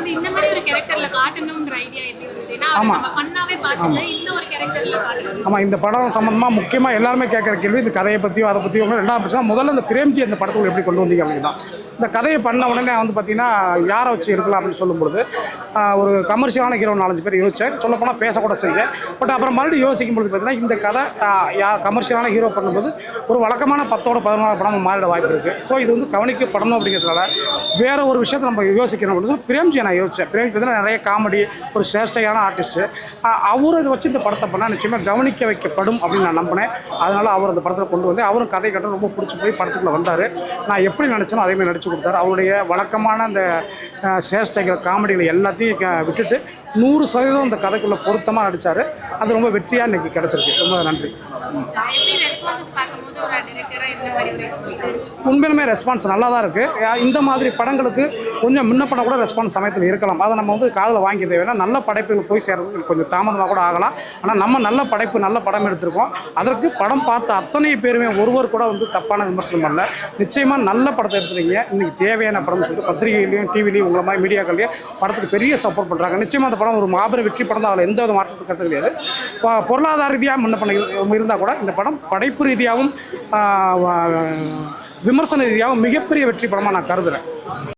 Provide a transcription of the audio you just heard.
வந்து இந்த மாதிரி ஒரு கேரக்டர்ல காட்டணும்ன்ற ஐடியா எப்படி வருது? ஏன்னா ஆமா. நம்ம ஃபன்னாவே பார்த்தது இந்த ஒரு கேரக்டர்ல காட்டணும். ஆமாம், இந்த படம் சம்மந்தமாக முக்கியமாக எல்லாருமே கேட்குற கேள்வி இந்த கதையை பற்றியோ அதை பற்றியோ. ரெண்டாவது பிரச்சனை, முதல்ல இந்த பிரேம்ஜி அந்த படத்துக்குள்ள எப்படி கொண்டு வந்தீங்க அப்படின்னு தான். இந்த கதையை பண்ண உடனே வந்து பார்த்தீங்கன்னா யாரை வச்சு எடுக்கலாம் அப்படின்னு சொல்லும்பொழுது ஒரு கமர்ஷியலான ஹீரோ 4-5 பேர் யோசித்தேன். சொல்லப்போனால் பேசக்கூட செஞ்சேன். பட் அப்புறம் மறுபடியும் யோசிக்கும் பொழுது பார்த்தீங்கன்னா இந்த கதை கமர்ஷியலான ஹீரோ பண்ணும்போது ஒரு வழக்கமான 10ஓட 11 படம் மாறிட வாய்ப்பு இருக்குது. ஸோ இது வந்து கவனிக்கப்படணும் அப்படிங்கிறதுனால வேறு ஒரு விஷயத்தை நம்ம யோசிக்கணும் அப்படின்னு சொல்லி பிரேம்ஜியை நான் யோசித்தேன். பிரேம்ஜி பார்த்தீங்கன்னா நிறைய காமெடி, ஒரு சேஷ்டையான ஆர்டிஸ்ட்டு. அவரும் இதை வச்சு இந்த படத்தை பண்ணால் நிச்சயமாக கவனிக்க வைக்கப்படும் அப்படின்னு நான் நம்பினேன். அதனால் அவர் அந்த படத்தில் கொண்டு வந்து அவரும் கதை கட்ட ரொம்ப பிடிச்சி போய் படத்துக்குள்ளே வந்தார். நான் எப்படி நினச்சேனோ அதேமாதிரி நடிச்சு கொடுத்தாரு. அவருடைய வழக்கமான அந்த சேஷ்டைகள் காமெடிகளை எல்லாத்தையும் விட்டுட்டு 100% அந்த கதைக்குள்ளே பொருத்தமாக நடித்தார். அது ரொம்ப வெற்றியாக இன்றைக்கி கிடச்சிருக்கு. ரொம்ப நன்றி. உண்மையிலுமே ரெஸ்பான்ஸ் நல்லா தான் இருக்குது. இந்த மாதிரி படங்களுக்கு கொஞ்சம் முன்னப்பட கூட ரெஸ்பான்ஸ் சமயத்தில் இருக்கலாம். அதை நம்ம வந்து காதில் வாங்கிக்க தேவைன்னா நல்ல படைப்புகள் போய் சேர்றதுக்கு கொஞ்சம் தாமதமாக கூட ஆகலாம். ஆனால் நம்ம நல்ல படைப்பு நல்ல படம் எடுத்திருக்கோம். அதற்கு படம் பார்த்த அத்தனை பேருமே ஒருவர் கூட வந்து தப்பான விமர்சனம் பண்ணல. நிச்சயமாக நல்ல படத்தை எடுத்துறீங்க, இன்றைக்கி தேவையான படம்னு சொல்லிட்டு பத்திரிகையிலையும் டிவிலையும் உங்களை மாதிரி மீடியாக்கள்லையும் படத்துக்கு பெரிய சப்போர்ட் பண்ணுறாங்க. நிச்சயமாக அந்த படம் ஒரு மாபெரும் வெற்றி படம் தான். அதில் எந்த வித மாற்றத்துக்கு கருத்து கிடையாது. பொருளாதார ரீதியாக முன்ன இருந்தால் கூட இந்த படம் படைப்பு ரீதியாகவும் விமர்சன ரீதியாகவும் மிகப்பெரிய வெற்றி படமாக நான் கருதுகிறேன்.